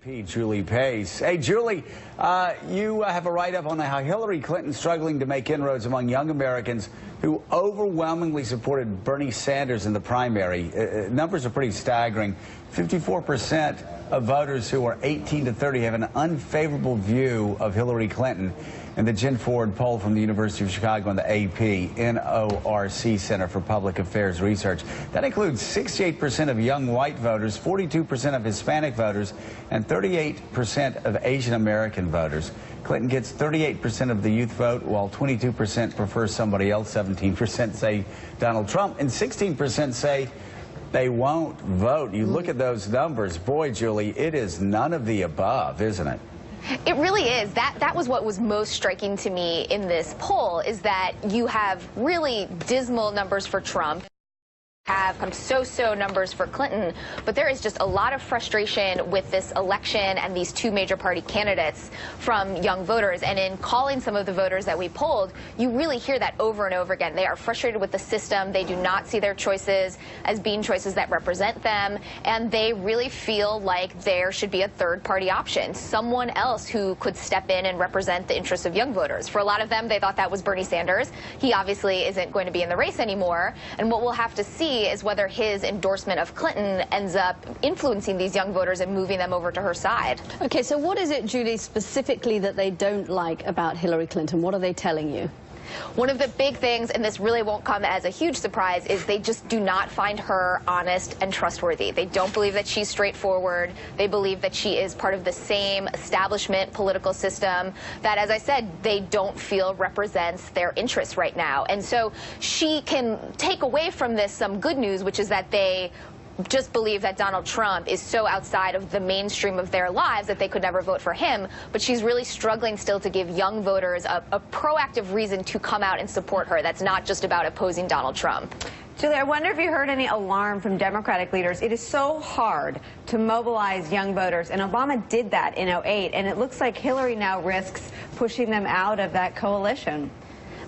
AP, Julie Pace. Hey, Julie, you have a write-up on how Hillary Clinton's struggling to make inroads among young Americans who overwhelmingly supported Bernie Sanders in the primary. Numbers are pretty staggering. 54% of voters who are 18 to 30 have an unfavorable view of Hillary Clinton. And the Jen Ford poll from the University of Chicago and the AP NORC Center for Public Affairs Research. That includes 68% of young white voters, 42% of Hispanic voters, and 38% of Asian American voters. Clinton gets 38% of the youth vote, while 22% prefer somebody else, 17% say Donald Trump, and 16% say they won't vote. You look at those numbers, boy, Julie, it is none of the above, isn't it? It really is. That was what was most striking to me in this poll, is that you have really dismal numbers for Trump, have kind of so-so numbers for Clinton, but there is just a lot of frustration with this election and these two major party candidates from young voters. And in calling some of the voters that we polled, you really hear that over and over again. They are frustrated with the system. They do not see their choices as being choices that represent them, and they really feel like there should be a third party option, someone else who could step in and represent the interests of young voters. For a lot of them, they thought that was Bernie Sanders. He obviously isn't going to be in the race anymore, and what we'll have to see is whether his endorsement of Clinton ends up influencing these young voters and moving them over to her side. Okay, so what is it, Julie, specifically that they don't like about Hillary Clinton? What are they telling you? One of the big things, and this really won't come as a huge surprise, is they just do not find her honest and trustworthy. They don't believe that she's straightforward. They believe that she is part of the same establishment political system that, as I said, they don't feel represents their interests right now. And so she can take away from this some good news, which is that they just believe that Donald Trump is so outside of the mainstream of their lives that they could never vote for him. But she's really struggling still to give young voters a proactive reason to come out and support her. That's not just about opposing Donald Trump. Julie, I wonder if you heard any alarm from Democratic leaders. It is so hard to mobilize young voters, and Obama did that in '08, and it looks like Hillary now risks pushing them out of that coalition.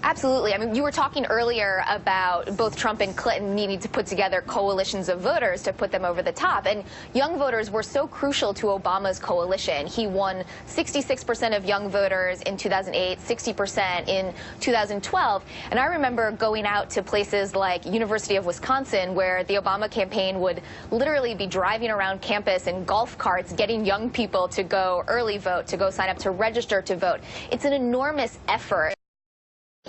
Absolutely. I mean, you were talking earlier about both Trump and Clinton needing to put together coalitions of voters to put them over the top. And young voters were so crucial to Obama's coalition. He won 66% of young voters in 2008, 60% in 2012. And I remember going out to places like University of Wisconsin, where the Obama campaign would literally be driving around campus in golf carts, getting young people to go early vote, to go sign up to register to vote. It's an enormous effort.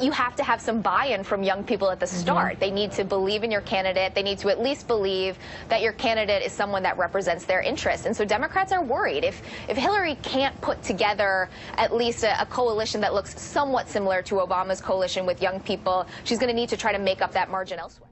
You have to have some buy-in from young people at the start. They need to believe in your candidate. They need to at least believe that your candidate is someone that represents their interests. And so Democrats are worried. If Hillary can't put together at least a coalition that looks somewhat similar to Obama's coalition with young people, she's going to need to try to make up that margin elsewhere.